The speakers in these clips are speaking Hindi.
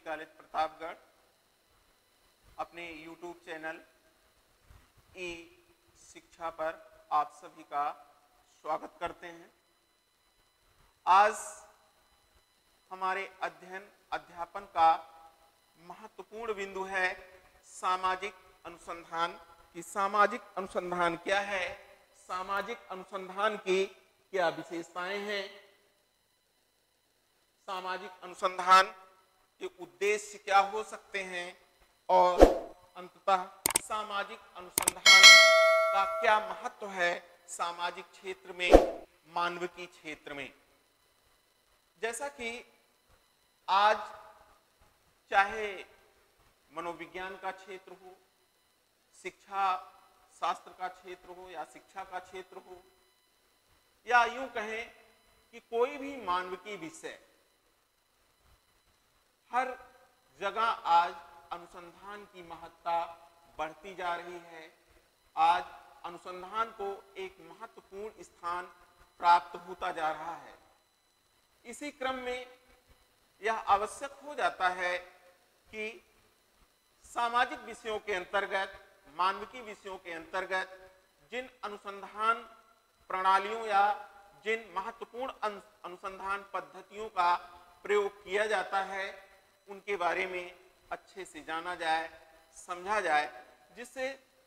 विश्वविद्यालय प्रतापगढ़ अपने YouTube चैनल ई शिक्षा पर आप सभी का स्वागत करते हैं। आज हमारे अध्यापन का महत्वपूर्ण बिंदु है सामाजिक अनुसंधान की। सामाजिक अनुसंधान क्या है, सामाजिक अनुसंधान की क्या विशेषताएं हैं, सामाजिक अनुसंधान के उद्देश्य क्या हो सकते हैं और अंततः सामाजिक अनुसंधान का क्या महत्व है सामाजिक क्षेत्र में, मानविकी क्षेत्र में। जैसा कि आज चाहे मनोविज्ञान का क्षेत्र हो, शिक्षा शास्त्र का क्षेत्र हो या शिक्षा का क्षेत्र हो, या यूं कहें कि कोई भी मानविकी विषय, हर जगह आज अनुसंधान की महत्ता बढ़ती जा रही है। आज अनुसंधान को एक महत्वपूर्ण स्थान प्राप्त होता जा रहा है। इसी क्रम में यह आवश्यक हो जाता है कि सामाजिक विषयों के अंतर्गत, मानविकी विषयों के अंतर्गत जिन अनुसंधान प्रणालियों या जिन महत्वपूर्ण अनुसंधान पद्धतियों का प्रयोग किया जाता है उनके बारे में अच्छे से जाना जाए, समझा जाए, जिससे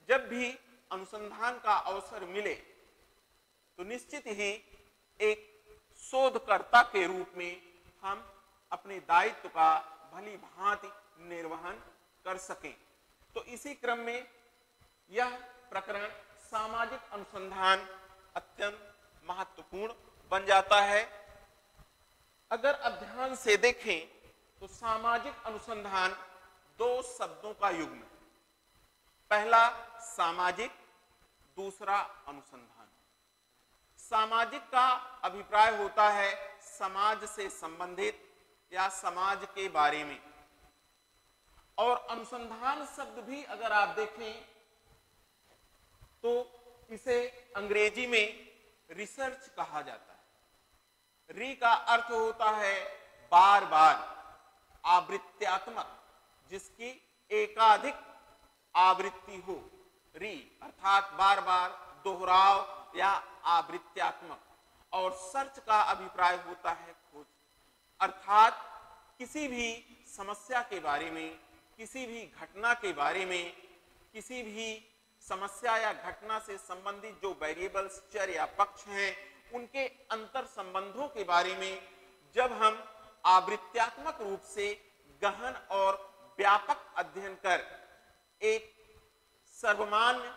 जब भी अनुसंधान का अवसर मिले तो निश्चित ही एक शोधकर्ता के रूप में हम अपने दायित्व का भली भांति निर्वहन कर सकें। तो इसी क्रम में यह प्रकरण सामाजिक अनुसंधान अत्यंत महत्वपूर्ण बन जाता है। अगर अब ध्यान से देखें तो सामाजिक अनुसंधान दो शब्दों का युग्म है। पहला सामाजिक, दूसरा अनुसंधान। सामाजिक का अभिप्राय होता है समाज से संबंधित या समाज के बारे में, और अनुसंधान शब्द भी अगर आप देखें तो इसे अंग्रेजी में रिसर्च कहा जाता है। री का अर्थ होता है बार बार, आवृत्त्यात्मक, जिसकी एकाधिक आवृत्ति हो। री अर्थात बार बार, दोहराव या आवृत्त्यात्मक। और सर्च का अभिप्राय होता है खोज, अर्थात किसी भी समस्या के बारे में, किसी भी घटना के बारे में, किसी भी समस्या या घटना से संबंधित जो वेरिएबल्स, चर या पक्ष हैं, उनके अंतर संबंधों के बारे में जब हम आवृत्त्यात्मक रूप से गहन और व्यापक अध्ययन कर एक सर्वमान्य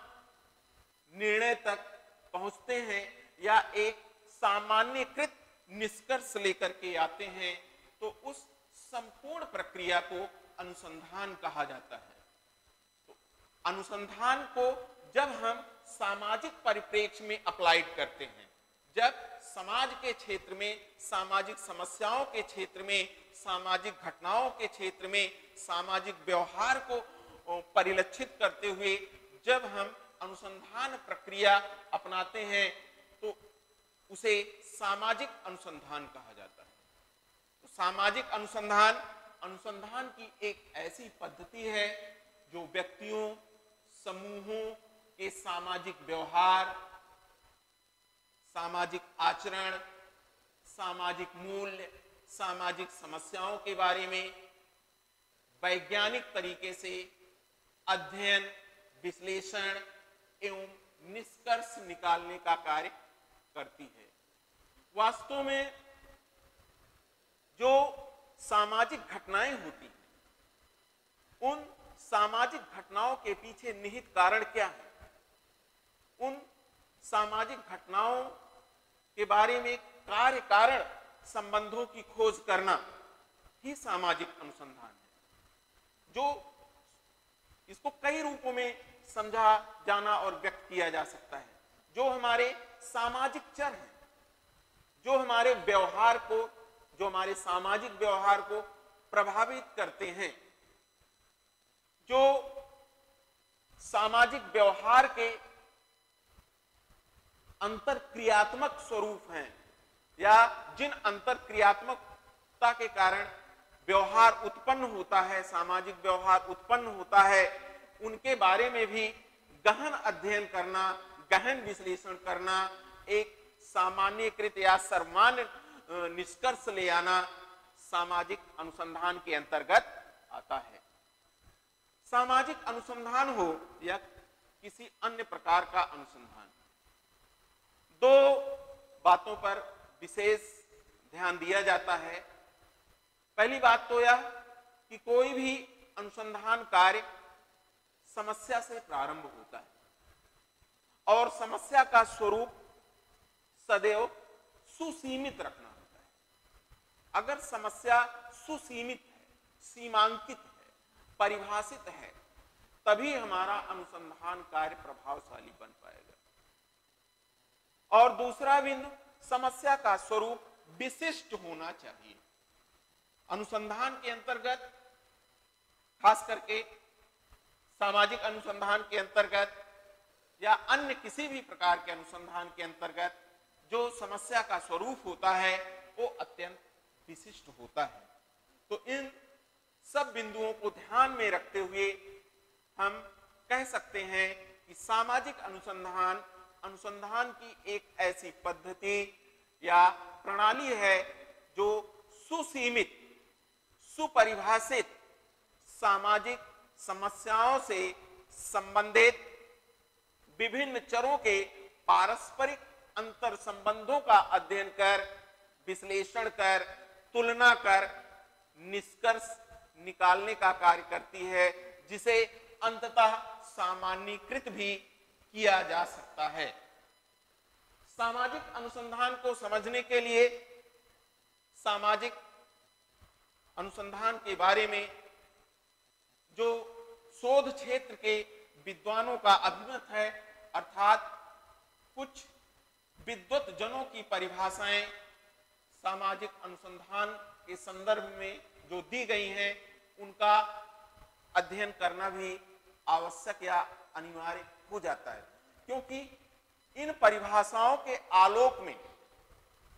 निर्णय तक पहुंचते हैं या एक सामान्यकृत निष्कर्ष लेकर के आते हैं, तो उस संपूर्ण प्रक्रिया को अनुसंधान कहा जाता है। तो अनुसंधान को जब हम सामाजिक परिप्रेक्ष्य में अप्लाइड करते हैं, जब समाज के क्षेत्र में, सामाजिक समस्याओं के क्षेत्र में, सामाजिक घटनाओं के क्षेत्र में, सामाजिक व्यवहार को परिलक्षित करते हुए जब हम अनुसंधान प्रक्रिया अपनाते हैं तो उसे सामाजिक अनुसंधान कहा जाता है। तो सामाजिक अनुसंधान, अनुसंधान की एक ऐसी पद्धति है जो व्यक्तियों, समूहों के सामाजिक व्यवहार, सामाजिक आचरण, सामाजिक मूल्य, सामाजिक समस्याओं के बारे में वैज्ञानिक तरीके से अध्ययन, विश्लेषण एवं निष्कर्ष निकालने का कार्य करती है। वास्तव में जो सामाजिक घटनाएं होती हैं, उन सामाजिक घटनाओं के पीछे निहित कारण क्या है, उन सामाजिक घटनाओं के बारे में कार्य कारण संबंधों की खोज करना ही सामाजिक अनुसंधान है। जो इसको कई रूपों में समझा जाना और व्यक्त किया जा सकता है। जो हमारे सामाजिक चर हैं, जो हमारे व्यवहार को, जो हमारे सामाजिक व्यवहार को प्रभावित करते हैं, जो सामाजिक व्यवहार के अंतरक्रियात्मक स्वरूप हैं, या जिन अंतरक्रियात्मकता के कारण व्यवहार उत्पन्न होता है, सामाजिक व्यवहार उत्पन्न होता है, उनके बारे में भी गहन अध्ययन करना, गहन विश्लेषण करना, एक सामान्यकृत या सर्वमान्य निष्कर्ष ले आना सामाजिक अनुसंधान के अंतर्गत आता है। सामाजिक अनुसंधान हो या किसी अन्य प्रकार का अनुसंधान, दो बातों पर विशेष ध्यान दिया जाता है। पहली बात तो यह कि कोई भी अनुसंधान कार्य समस्या से प्रारंभ होता है और समस्या का स्वरूप सदैव सुसीमित रखना होता है। अगर समस्या सुसीमित है, सीमांकित है, परिभाषित है, तभी हमारा अनुसंधान कार्य प्रभावशाली बन पाएगा। और दूसरा बिंदु, समस्या का स्वरूप विशिष्ट होना चाहिए। अनुसंधान के अंतर्गत, खास करके सामाजिक अनुसंधान के अंतर्गत या अन्य किसी भी प्रकार के अनुसंधान के अंतर्गत जो समस्या का स्वरूप होता है वो अत्यंत विशिष्ट होता है। तो इन सब बिंदुओं को ध्यान में रखते हुए हम कह सकते हैं कि सामाजिक अनुसंधान अनुसंधान की एक ऐसी पद्धति या प्रणाली है जो सुसीमित, सुपरिभाषित सामाजिक समस्याओं से संबंधित विभिन्न चरों के पारस्परिक अंतर संबंधों का अध्ययन कर, विश्लेषण कर, तुलना कर निष्कर्ष निकालने का कार्य करती है, जिसे अंततः सामान्यीकृत भी किया जा सकता है। सामाजिक अनुसंधान को समझने के लिए सामाजिक अनुसंधान के बारे में जो शोध क्षेत्र के विद्वानों का अभिमत है, अर्थात कुछ विद्वत जनों की परिभाषाएं सामाजिक अनुसंधान के संदर्भ में जो दी गई हैं, उनका अध्ययन करना भी आवश्यक या अनिवार्य हो जाता है, क्योंकि इन परिभाषाओं के आलोक में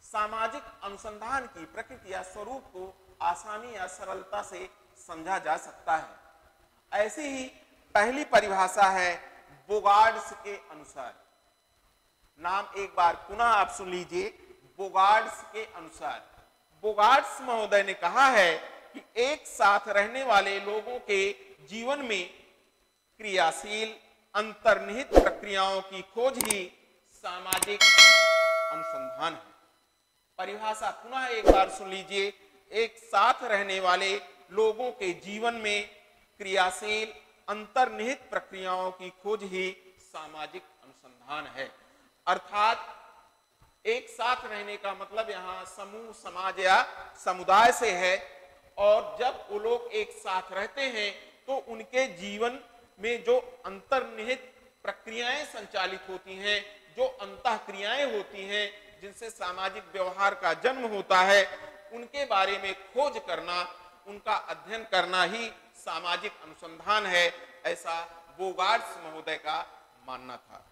सामाजिक अनुसंधान की प्रकृति या स्वरूप को आसानी या सरलता से समझा जा सकता है। ऐसी ही पहली परिभाषा है बोगार्ड्स के अनुसार। नाम एक बार पुनः आप सुन लीजिए, बोगार्ड्स के अनुसार। बोगार्ड्स महोदय ने कहा है कि एक साथ रहने वाले लोगों के जीवन में क्रियाशील अंतर्निहित प्रक्रियाओं की खोज ही सामाजिक अनुसंधान है। परिभाषा पुनः एक बार सुन लीजिए, एक साथ रहने वाले लोगों के जीवन में क्रियाशील अंतर्निहित प्रक्रियाओं की खोज ही सामाजिक अनुसंधान है। अर्थात एक साथ रहने का मतलब यहाँ समूह, समाज या समुदाय से है, और जब वो लोग एक साथ रहते हैं तो उनके जीवन में जो अंतर्निहित प्रक्रियाएं संचालित होती हैं, जो अंतःक्रियाएं होती हैं, जिनसे सामाजिक व्यवहार का जन्म होता है, उनके बारे में खोज करना, उनका अध्ययन करना ही सामाजिक अनुसंधान है, ऐसा बोगार्ड्स महोदय का मानना था।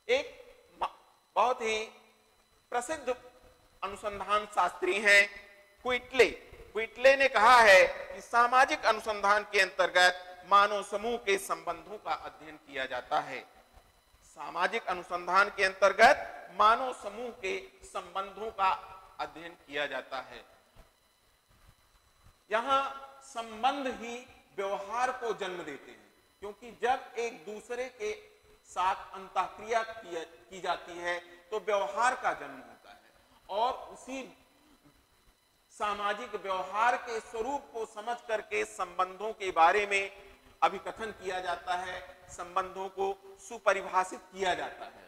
एक बहुत ही प्रसिद्ध अनुसंधान शास्त्री हैं क्विटले। क्विटले ने कहा है कि सामाजिक अनुसंधान के अंतर्गत मानव समूह के संबंधों का अध्ययन किया जाता है। सामाजिक अनुसंधान के अंतर्गत मानव समूह के संबंधों का अध्ययन किया जाता है। यहाँ संबंध ही व्यवहार को जन्म देते हैं, क्योंकि जब एक दूसरे के साथ अंतःक्रिया की जाती है तो व्यवहार का जन्म होता है, और उसी सामाजिक व्यवहार के स्वरूप को समझ करके संबंधों के बारे में अभिकथन किया जाता है, संबंधों को सुपरिभाषित किया जाता है।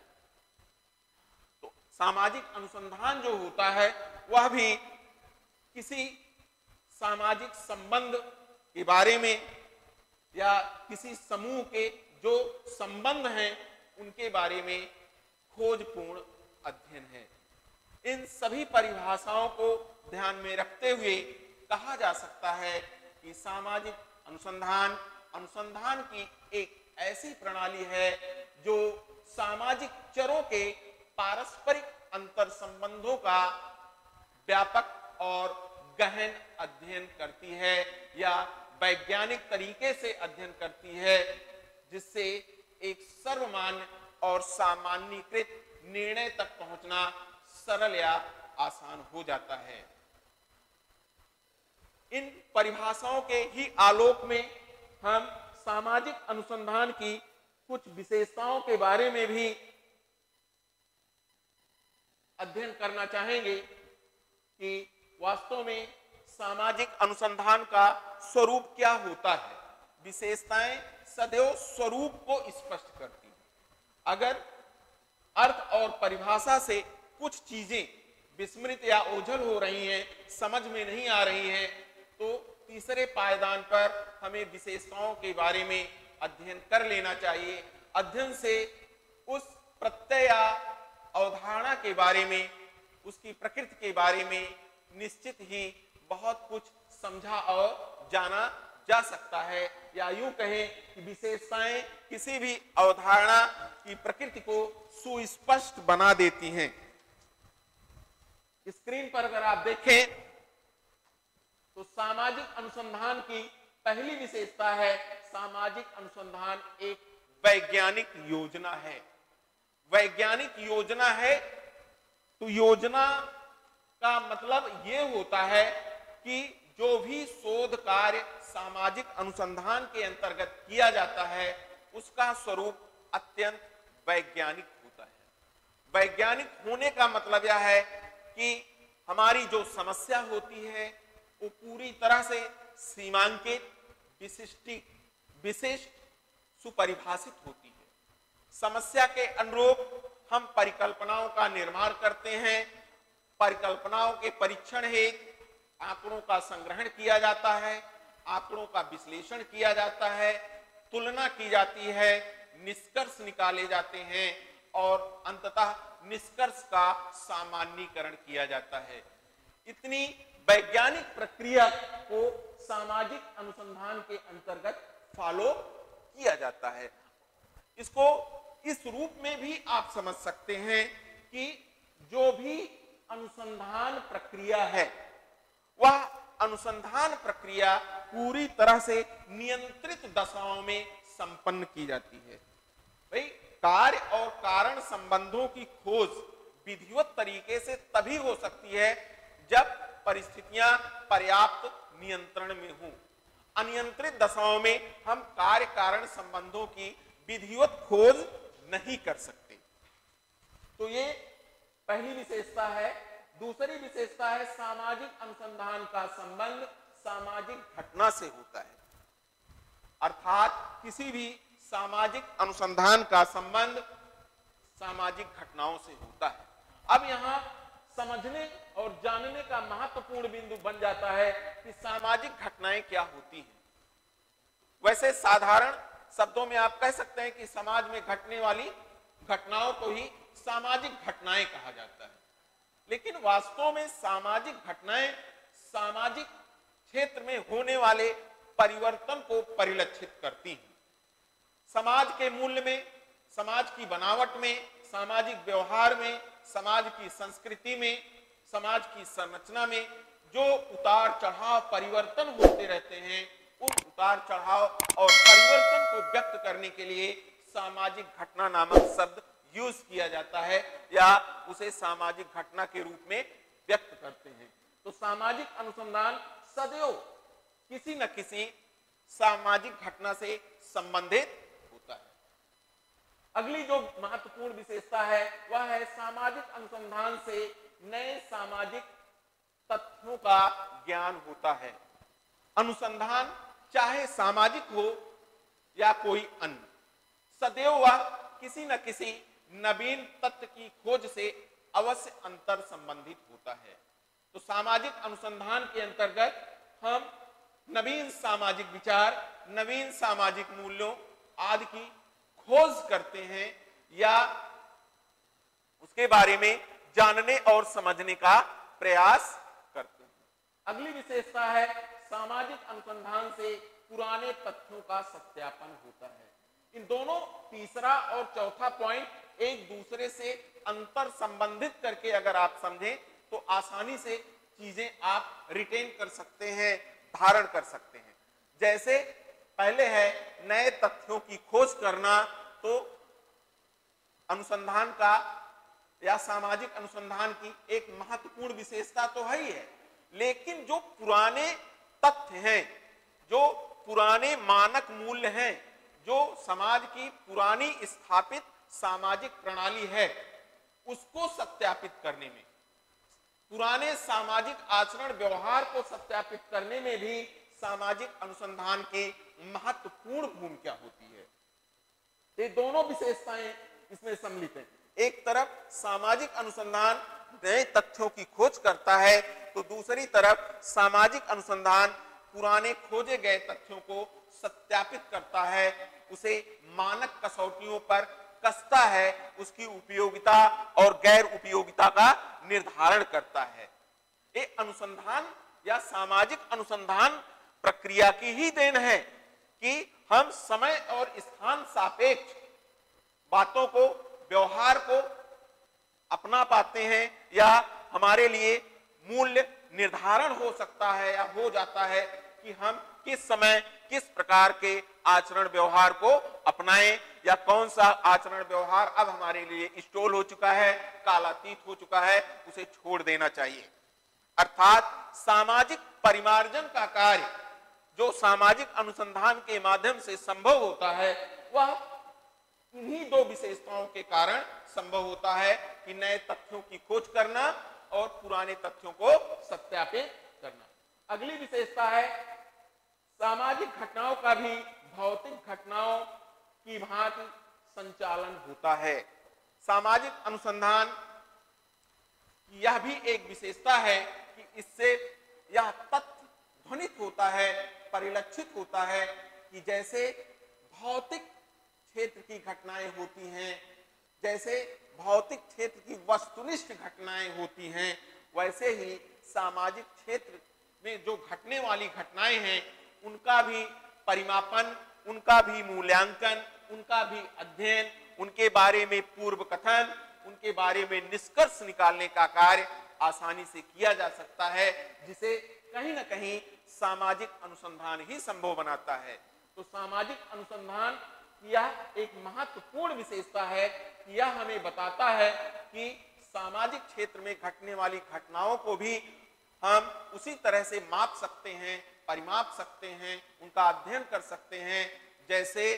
तो सामाजिक अनुसंधान जो होता है वह भी किसी सामाजिक संबंध के बारे में या किसी समूह के जो संबंध हैं उनके बारे में खोजपूर्ण अध्ययन है। इन सभी परिभाषाओं को ध्यान में रखते हुए कहा जा सकता है कि सामाजिक अनुसंधान अनुसंधान की एक ऐसी प्रणाली है जो सामाजिक चरों के पारस्परिक अंतर संबंधों का व्यापक और गहन अध्ययन करती है या वैज्ञानिक तरीके से अध्ययन करती है, जिससे एक सर्वमान्य और सामान्यीकृत निर्णय तक पहुंचना सरल या आसान हो जाता है। इन परिभाषाओं के ही आलोक में हम सामाजिक अनुसंधान की कुछ विशेषताओं के बारे में भी अध्ययन करना चाहेंगे कि वास्तव में सामाजिक अनुसंधान का स्वरूप क्या होता है। विशेषताएं सदैव स्वरूप को स्पष्ट करती हैं। अगर अर्थ और परिभाषा से कुछ चीजें विस्मृत या ओझल हो रही हैं, समझ में नहीं आ रही हैं, तो तीसरे पायदान पर हमें विशेषताओं के बारे में अध्ययन कर लेना चाहिए। अध्ययन से उस प्रत्यय या अवधारणा के बारे में, उसकी प्रकृति के बारे में निश्चित ही बहुत कुछ समझा और जाना जा सकता है, या यूं कहें कि विशेषताएं किसी भी अवधारणा की प्रकृति को सुस्पष्ट बना देती हैं। स्क्रीन पर अगर आप देखें तो सामाजिक अनुसंधान की पहली विशेषता है, सामाजिक अनुसंधान एक वैज्ञानिक योजना है। वैज्ञानिक योजना है तो योजना का मतलब यह होता है कि जो भी शोध कार्य सामाजिक अनुसंधान के अंतर्गत किया जाता है उसका स्वरूप अत्यंत वैज्ञानिक होता है। वैज्ञानिक होने का मतलब यह है कि हमारी जो समस्या होती है वो पूरी तरह से सीमांकित, विशिष्ट, सुपरिभाषित होती है। समस्या के अनुरूप हम परिकल्पनाओं का निर्माण करते हैं। परिकल्पनाओं के परीक्षण हेतु आंकड़ों का संग्रहण किया जाता है, आंकड़ों का विश्लेषण किया जाता है, तुलना की जाती है, निष्कर्ष निकाले जाते हैं और अंततः निष्कर्ष का सामान्यीकरण किया जाता है। इतनी वैज्ञानिक प्रक्रिया को सामाजिक अनुसंधान के अंतर्गत फॉलो किया जाता है। इसको इस रूप में भी आप समझ सकते हैं कि जो भी अनुसंधान प्रक्रिया है वह अनुसंधान प्रक्रिया पूरी तरह से नियंत्रित दशाओं में संपन्न की जाती है। भाई, कार्य और कारण संबंधों की खोज विधिवत तरीके से तभी हो सकती है जब परिस्थितियां पर्याप्त नियंत्रण में हों। अनियंत्रित दशाओं में हम कार्य कारण संबंधों की विधिवत खोज नहीं कर सकते। तो ये पहली विशेषता है। दूसरी विशेषता है सामाजिक अनुसंधान का संबंध सामाजिक घटना से होता है, अर्थात किसी भी सामाजिक अनुसंधान का संबंध सामाजिक घटनाओं से होता है। अब यहाँ समझने और जानने का महत्वपूर्ण बिंदु बन जाता है कि सामाजिक घटनाएं क्या होती हैं। वैसे साधारण शब्दों में आप कह सकते हैं कि समाज में घटने वाली घटनाओं को ही सामाजिक घटनाएं कहा जाता है, लेकिन वास्तव में सामाजिक घटनाएं सामाजिक क्षेत्र में होने वाले परिवर्तन को परिलक्षित करती हैं। समाज के मूल्य में, समाज की बनावट में, सामाजिक व्यवहार में, समाज की संस्कृति में, समाज की संरचना में जो उतार चढ़ाव परिवर्तन होते रहते हैं, उन उतार चढ़ाव और परिवर्तन को व्यक्त करने के लिए सामाजिक घटना नामक शब्द यूज किया जाता है या उसे सामाजिक घटना के रूप में व्यक्त करते हैं। तो सामाजिक अनुसंधान सदैव किसी न किसी सामाजिक घटना से संबंधित होता है। अगली जो महत्वपूर्ण विशेषता है वह है सामाजिक अनुसंधान से नए सामाजिक तथ्यों का ज्ञान होता है। अनुसंधान चाहे सामाजिक हो या कोई अन्य, सदैव वह किसी न किसी नवीन तथ्य की खोज से अवश्य अंतर संबंधित होता है। तो सामाजिक अनुसंधान के अंतर्गत हम नवीन सामाजिक विचार, नवीन सामाजिक मूल्यों आदि की खोज करते हैं या उसके बारे में जानने और समझने का प्रयास करते हैं। अगली विशेषता है सामाजिक अनुसंधान से पुराने तथ्यों का सत्यापन होता है। इन दोनों तीसरा और चौथा पॉइंट एक दूसरे से अंतर संबंधित करके अगर आप समझें तो आसानी से चीजें आप रिटेन कर सकते हैं, धारण कर सकते हैं। जैसे पहले है नए तथ्यों की खोज करना, तो अनुसंधान का या सामाजिक अनुसंधान की एक महत्वपूर्ण विशेषता तो है ही है, लेकिन जो पुराने तथ्य हैं, जो पुराने मानक मूल्य हैं, जो समाज की पुरानी स्थापित सामाजिक प्रणाली है, उसको सत्यापित करने में, पुराने सामाजिक आचरण व्यवहार को सत्यापित करने में भी सामाजिक अनुसंधान की महत्वपूर्ण भूमिका होती है। ये दोनों विशेषताएं इसमें सम्मिलित हैं। एक तरफ सामाजिक अनुसंधान नए तथ्यों की खोज करता है, तो दूसरी तरफ सामाजिक अनुसंधान पुराने खोजे गए तथ्यों को सत्यापित करता है, उसे मानक कसौटियों पर कसता है, उसकी उपयोगिता और गैर उपयोगिता का निर्धारण करता है। ये अनुसंधान या सामाजिक अनुसंधान प्रक्रिया की ही देन है कि हम समय और स्थान सापेक्ष बातों को, व्यवहार को अपना पाते हैं, या हमारे लिए मूल्य निर्धारण हो सकता है या हो जाता है कि हम किस समय किस प्रकार के आचरण व्यवहार को अपनाएं, या कौन सा आचरण व्यवहार अब हमारे लिए इस्टोल हो चुका है, कालातीत हो चुका है, उसे छोड़ देना चाहिए। अर्थात सामाजिक परिमार्जन का कार्य जो सामाजिक अनुसंधान के माध्यम से संभव होता है, वह इन्हीं दो विशेषताओं के कारण संभव होता है कि नए तथ्यों की खोज करना और पुराने तथ्यों को सत्यापित करना। अगली विशेषता है सामाजिक घटनाओं का भी भौतिक घटनाओं की भांति संचालन होता है। सामाजिक अनुसंधान यह भी एक विशेषता है कि इससे यह तथ्य ध्वनित होता है, परिलक्षित होता है कि जैसे भौतिक क्षेत्र की घटनाएं होती हैं, जैसे भौतिक क्षेत्र की वस्तुनिष्ठ घटनाएं होती हैं, वैसे ही सामाजिक क्षेत्र में जो घटने वाली घटनाएं हैं, उनका भी परिमापन, उनका भी मूल्यांकन, उनका भी अध्ययन, उनके बारे में पूर्व कथन, उनके बारे में निष्कर्ष निकालने का कार्य आसानी से किया जा सकता है, जिसे कहीं ना कहीं सामाजिक अनुसंधान ही संभव बनाता है। तो सामाजिक अनुसंधान यह एक महत्वपूर्ण विशेषता है कि यह हमें बताता है कि सामाजिक क्षेत्र में घटने वाली घटनाओं को भी हम उसी तरह से माप सकते हैं, परिमाप सकते हैं, उनका अध्ययन कर सकते हैं, जैसे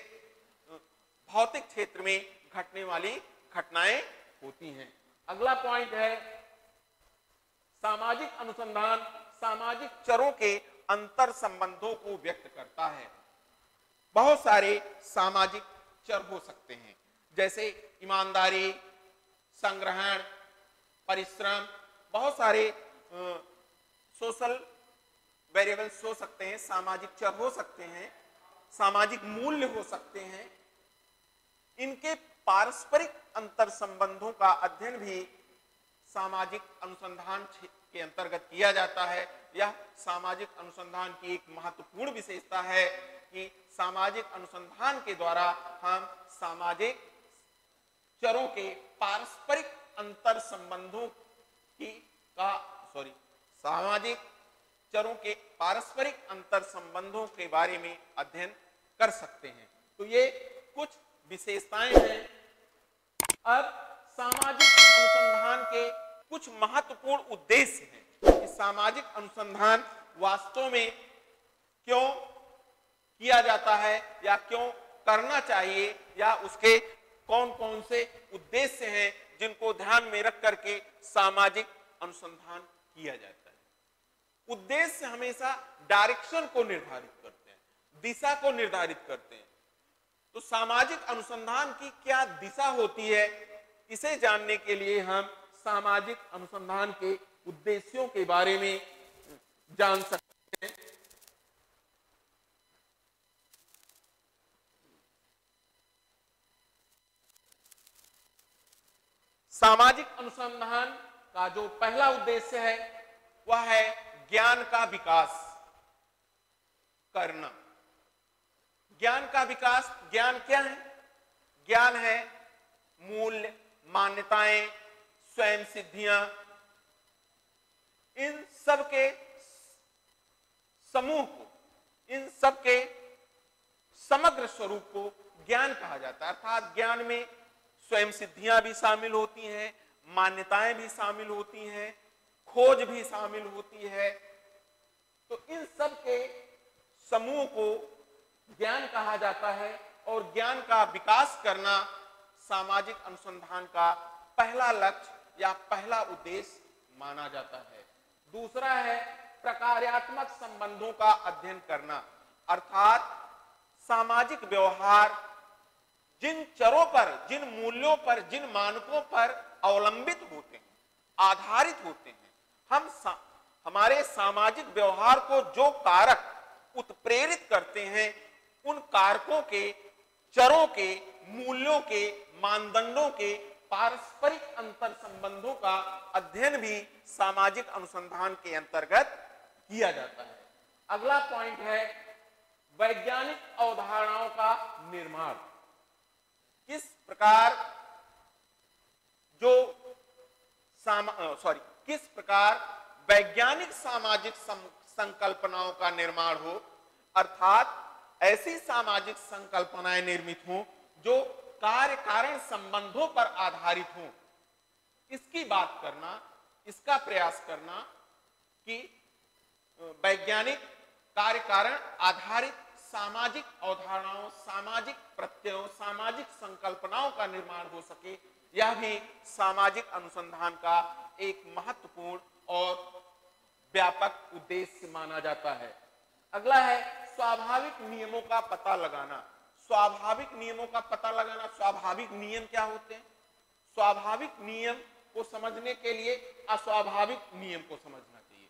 भौतिक क्षेत्र में घटने वाली घटनाएं होती हैं। अगला पॉइंट है सामाजिक अनुसंधान सामाजिक चरों के अंतर संबंधों को व्यक्त करता है। बहुत सारे सामाजिक चर हो सकते हैं, जैसे ईमानदारी, संग्रहण, परिश्रम, बहुत सारे सोशल वेरिएबल्स हो सकते हैं, सामाजिक चर हो सकते हैं, सामाजिक मूल्य हो सकते हैं। इनके पारस्परिक अंतर संबंधों का अध्ययन भी सामाजिक अनुसंधान के अंतर्गत किया जाता है। यह सामाजिक अनुसंधान की एक महत्वपूर्ण विशेषता है कि सामाजिक अनुसंधान के द्वारा हम सामाजिक चरों के पारस्परिक अंतर संबंधों सामाजिक चरों के पारस्परिक अंतर संबंधों के बारे में अध्ययन कर सकते हैं। तो ये कुछ विशेषताएं हैं। अब सामाजिक अनुसंधान के कुछ महत्वपूर्ण उद्देश्य हैं कि सामाजिक अनुसंधान वास्तव में क्यों किया जाता है या क्यों करना चाहिए, या उसके कौन कौन से उद्देश्य हैं जिनको ध्यान में रख करके सामाजिक अनुसंधान किया जाता है। उद्देश्य हमेशा डायरेक्शन को निर्धारित करते हैं, दिशा को निर्धारित करते हैं। तो सामाजिक अनुसंधान की क्या दिशा होती है, इसे जानने के लिए हम सामाजिक अनुसंधान के उद्देश्यों के बारे में जान सकते हैं। सामाजिक अनुसंधान का जो पहला उद्देश्य है वह है ज्ञान का विकास करना। ज्ञान का विकास, ज्ञान क्या है? ज्ञान है मूल्य, मान्यताएं, स्वयं सिद्धियां, इन सब के समूह को, इन सब के समग्र स्वरूप को ज्ञान कहा जाता है। अर्थात ज्ञान में स्वयं सिद्धियां भी शामिल होती हैं, मान्यताएं भी शामिल होती हैं, खोज भी शामिल होती है। तो इन सब के समूह को ज्ञान कहा जाता है और ज्ञान का विकास करना सामाजिक अनुसंधान का पहला लक्ष्य या पहला उद्देश्य माना जाता है। दूसरा है प्रकार्यात्मक संबंधों का अध्ययन करना, अर्थात सामाजिक व्यवहार जिन चरों पर, जिन मूल्यों पर, जिन मानकों पर अवलंबित होते हैं, आधारित होते हैं, हमारे सामाजिक व्यवहार को जो कारक उत्प्रेरित करते हैं, उन कारकों के, चरों के, मूल्यों के, मानदंडों के पारस्परिक अंतर संबंधों का अध्ययन भी सामाजिक अनुसंधान के अंतर्गत किया जाता है। अगला पॉइंट है वैज्ञानिक अवधारणाओं का निर्माण। किस प्रकार किस प्रकार वैज्ञानिक सामाजिक संकल्पनाओं का निर्माण हो, अर्थात ऐसी सामाजिक संकल्पनाएं निर्मित हों जो कार्य कारण संबंधों पर आधारित हों। इसकी बात करना, इसका प्रयास करना कि वैज्ञानिक कार्य कारण आधारित सामाजिक अवधारणाओं, सामाजिक प्रत्ययों, सामाजिक संकल्पनाओं का निर्माण हो सके, यह भी सामाजिक अनुसंधान का एक महत्वपूर्ण और व्यापक उद्देश्य माना जाता है। अगला है स्वाभाविक नियमों का पता लगाना। स्वाभाविक नियमों का पता लगाना, स्वाभाविक नियम क्या होते हैं? स्वाभाविक नियम को समझने के लिए अस्वाभाविक नियम को समझना चाहिए,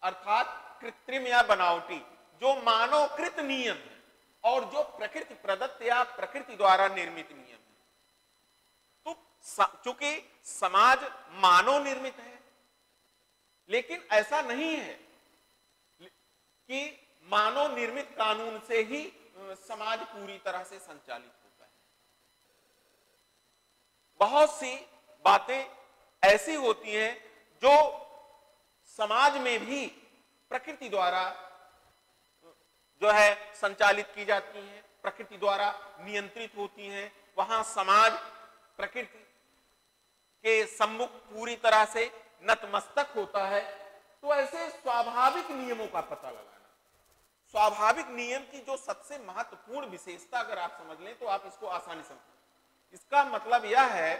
अर्थात कृत्रिम या बनावटी जो मानवकृत नियम है और जो प्रकृति प्रदत्त या प्रकृति द्वारा निर्मित नियम है। तो चूंकि समाज मानव निर्मित है, लेकिन ऐसा नहीं है कि मानव निर्मित कानून से ही समाज पूरी तरह से संचालित होता है। बहुत सी बातें ऐसी होती हैं जो समाज में भी प्रकृति द्वारा जो है संचालित की जाती हैं, प्रकृति द्वारा नियंत्रित होती हैं। वहां समाज प्रकृति के सम्मुख पूरी तरह से नतमस्तक होता है। तो ऐसे स्वाभाविक नियमों का पता लगाना, स्वाभाविक नियम की जो सबसे महत्वपूर्ण विशेषता अगर आप समझ लें तो आप इसको आसानी से समझ। इसका मतलब यह है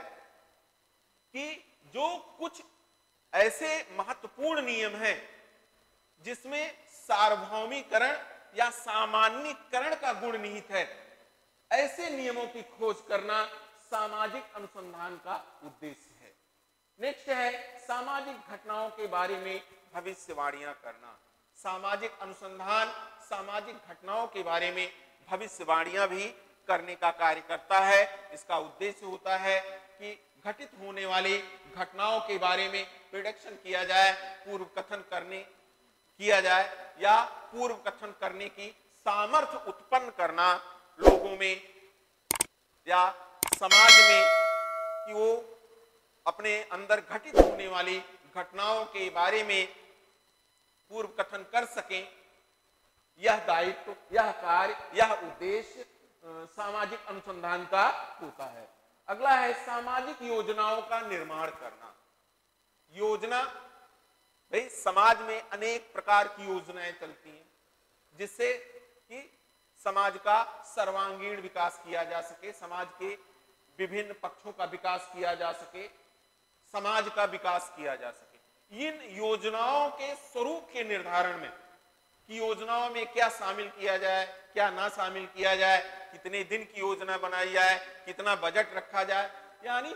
कि जो कुछ ऐसे महत्वपूर्ण नियम हैं जिसमें सार्वभौमिकरण या सामान्यीकरण का गुण निहित है, ऐसे नियमों की खोज करना सामाजिक अनुसंधान का उद्देश्य है। नेक्स्ट है सामाजिक घटनाओं के बारे में भविष्यवाणियां करना। सामाजिक अनुसंधान सामाजिक घटनाओं के बारे में भविष्यवाणियां भी करने का कार्य करता है। इसका उद्देश्य होता है कि घटित होने वाली घटनाओं के बारे में प्रेडिक्शन किया जाए, पूर्व कथन किया जाए या पूर्व कथन करने की सामर्थ्य उत्पन्न करना लोगों में या समाज में कि वो अपने अंदर घटित होने वाली घटनाओं के बारे में पूर्व कथन कर सकें। यह दायित्व, यह कार्य, यह उद्देश्य सामाजिक अनुसंधान का होता है। अगला है सामाजिक योजनाओं का निर्माण करना। योजना, भाई समाज में अनेक प्रकार की योजनाएं चलती हैं जिससे कि समाज का सर्वांगीण विकास किया जा सके, समाज के विभिन्न पक्षों का विकास किया जा सके, समाज का विकास किया जा सके। इन योजनाओं के स्वरूप के निर्धारण में कि योजनाओं में क्या शामिल किया जाए, क्या ना शामिल किया जाए, कितने दिन की योजना बनाई जाए, कितना बजट रखा जाए, यानी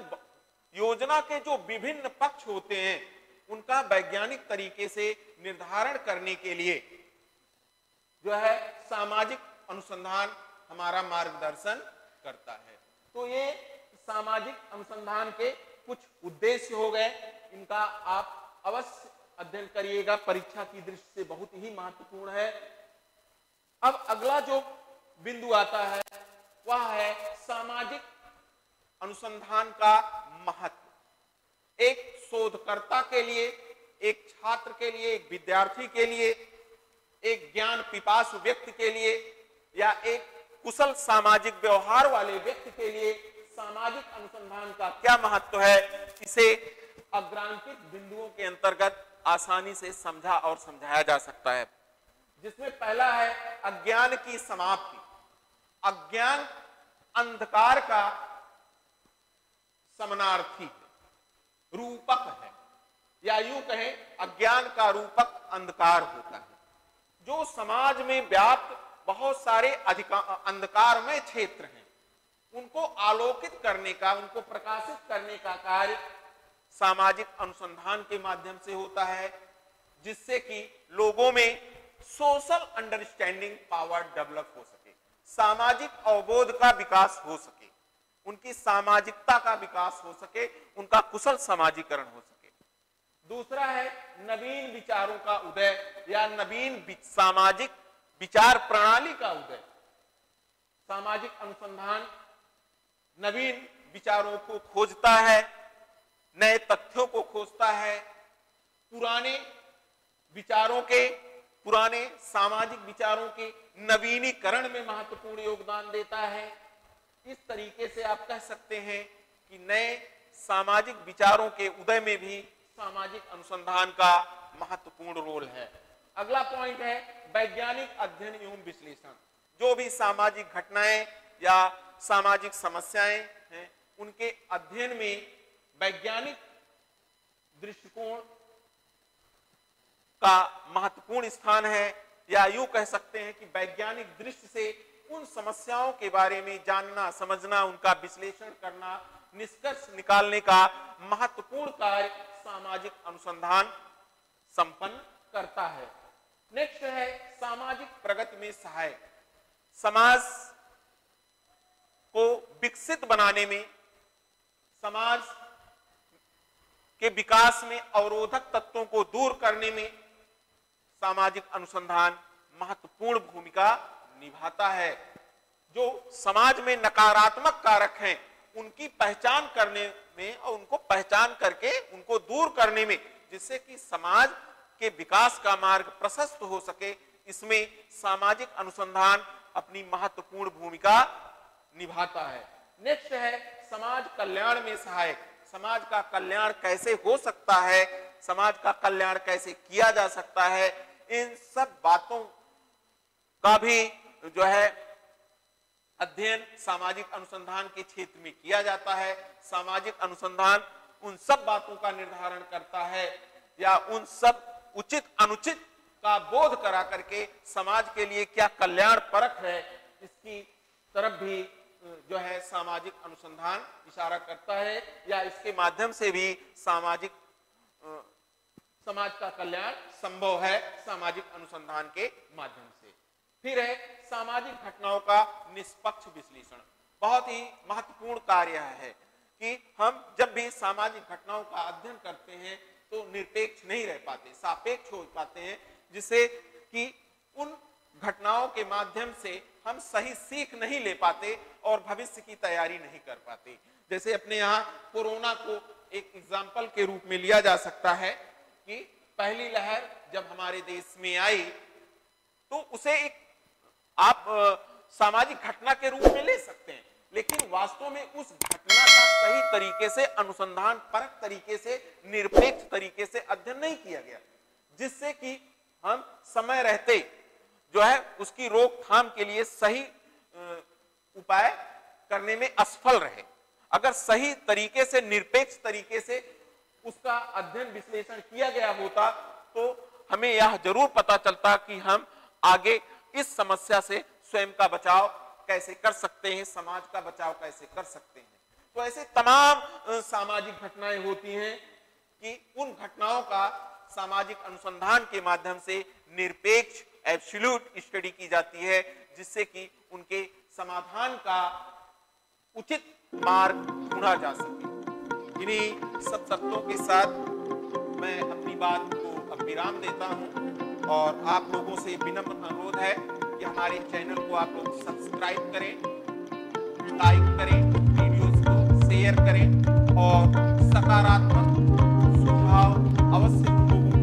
योजना के जो विभिन्न पक्ष होते हैं उनका वैज्ञानिक तरीके से निर्धारण करने के लिए जो है सामाजिक अनुसंधान हमारा मार्गदर्शन करता है। तो ये सामाजिक अनुसंधान के कुछ उद्देश्य हो गए, इनका आप अवश्य अध्ययन करिएगा, परीक्षा की दृष्टि से बहुत ही महत्वपूर्ण है। अब अगला जो बिंदु आता है वह है सामाजिक अनुसंधान का महत्व। एक शोधकर्ता के लिए, एक छात्र के लिए, एक विद्यार्थी के लिए, एक ज्ञान पिपासु व्यक्ति के लिए या एक कुशल सामाजिक व्यवहार वाले व्यक्ति के लिए सामाजिक अनुसंधान का क्या महत्व है, इसे अग्रांकित बिंदुओं के अंतर्गत आसानी से समझा और समझाया जा सकता है। जिसमें पहला है अज्ञान की समाप्ति। अज्ञान अंधकार का समानार्थी है, रूपक है, या यूं कहें अज्ञान का रूपक अंधकार होता है। जो समाज में व्याप्त बहुत सारे अंधकारमय क्षेत्र हैं, उनको आलोकित करने का, उनको प्रकाशित करने का कार्य सामाजिक अनुसंधान के माध्यम से होता है, जिससे कि लोगों में सोशल अंडरस्टैंडिंग पावर डेवलप हो सके, सामाजिक अवबोध का विकास हो सके, उनकी सामाजिकता का विकास हो सके, उनका कुशल समाजीकरण हो सके। दूसरा है नवीन विचारों का उदय या नवीन सामाजिक विचार प्रणाली का उदय। सामाजिक अनुसंधान नवीन विचारों को खोजता है, नए तथ्यों को खोजता है, पुराने विचारों के, पुराने सामाजिक विचारों के नवीनीकरण में महत्वपूर्ण योगदान देता है। इस तरीके से आप कह सकते हैं कि नए सामाजिक विचारों के उदय में भी सामाजिक अनुसंधान का महत्वपूर्ण रोल है। अगला पॉइंट है वैज्ञानिक अध्ययन एवं विश्लेषण। जो भी सामाजिक घटनाएं या सामाजिक समस्याएं हैं, उनके अध्ययन में वैज्ञानिक दृष्टिकोण का महत्वपूर्ण स्थान है, या यूं कह सकते हैं कि वैज्ञानिक दृष्टि से उन समस्याओं के बारे में जानना, समझना, उनका विश्लेषण करना, निष्कर्ष निकालने का महत्वपूर्ण कार्य सामाजिक अनुसंधान संपन्न करता है। नेक्स्ट है सामाजिक प्रगति में सहायक। समाज को विकसित बनाने में, समाज के विकास में अवरोधक तत्वों को दूर करने में सामाजिक अनुसंधान महत्वपूर्ण भूमिका निभाता है। जो समाज में नकारात्मक कारक हैं, उनकी पहचान करने में और उनको पहचान करके उनको दूर करने में, जिससे कि समाज के विकास का मार्ग प्रशस्त हो सके, इसमें सामाजिक अनुसंधान अपनी महत्वपूर्ण भूमिका निभाता है। नेक्स्ट है समाज कल्याण में सहायक। समाज का कल्याण कैसे हो सकता है, समाज का कल्याण कैसे किया जा सकता है, इन सब बातों का भी जो है अध्ययन सामाजिक अनुसंधान के क्षेत्र में किया जाता है। सामाजिक अनुसंधान उन सब बातों का निर्धारण करता है या उन सब उचित अनुचित का बोध करा करके समाज के लिए क्या कल्याण परक है, इसकी तरफ भी जो है सामाजिक अनुसंधान इशारा करता है, या इसके माध्यम से भी समाज का कल्याण संभव है सामाजिक अनुसंधान के माध्यम से। फिर है सामाजिक घटनाओं का निष्पक्ष विश्लेषण। बहुत ही महत्वपूर्ण कार्य है कि हम जब भी सामाजिक घटनाओं का अध्ययन करते हैं तो निरपेक्ष नहीं रह पाते, सापेक्ष हो पाते हैं, जिससे कि उन घटनाओं के माध्यम से हम सही सीख नहीं ले पाते और भविष्य की तैयारी नहीं कर पाते। जैसे अपने यहाँ कोरोना को एक एग्जाम्पल के रूप में लिया जा सकता है कि पहली लहर जब हमारे देश में आई तो उसे एक आप सामाजिक घटना के रूप में ले सकते हैं, लेकिन वास्तव में उस घटना का सही तरीके से, अनुसंधान परक तरीके से, निरपेक्ष तरीके से अध्ययन नहीं किया गया, जिससे कि हम समय रहते जो है उसकी रोकथाम के लिए सही उपाय करने में असफल रहे। अगर सही तरीके से, निरपेक्ष तरीके से उसका अध्ययन विश्लेषण किया गया होता तो हमें यह जरूर पता चलता कि हम आगे इस समस्या से स्वयं का बचाव कैसे कर सकते हैं, समाज का बचाव कैसे कर सकते हैं। तो ऐसे तमाम सामाजिक घटनाएं होती हैं कि उन घटनाओं का सामाजिक अनुसंधान के माध्यम से निरपेक्ष एब्सोल्यूट स्टडी की जाती है, जिससे कि उनके समाधान का उचित मार्ग ढूंढा जा सके। इन्हीं सब तत्वों के साथ मैं अपनी बात को अब विराम देता हूं और आप लोगों से विनम्र अनुरोध है कि हमारे चैनल को आप लोग सब्सक्राइब करें, लाइक करें, वीडियोस को शेयर करें और सकारात्मक सुझाव अवश्य लोगों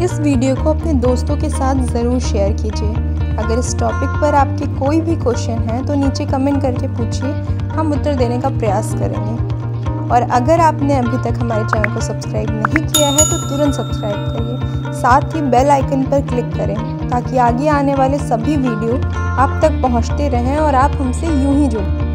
इस वीडियो को अपने दोस्तों के साथ ज़रूर शेयर कीजिए। अगर इस टॉपिक पर आपके कोई भी क्वेश्चन है तो नीचे कमेंट करके पूछिए, हम उत्तर देने का प्रयास करेंगे। और अगर आपने अभी तक हमारे चैनल को सब्सक्राइब नहीं किया है तो तुरंत सब्सक्राइब करिए, साथ ही बेल आइकन पर क्लिक करें ताकि आगे आने वाले सभी वीडियो आप तक पहुंचते रहें और आप हमसे यूं ही जुड़ें।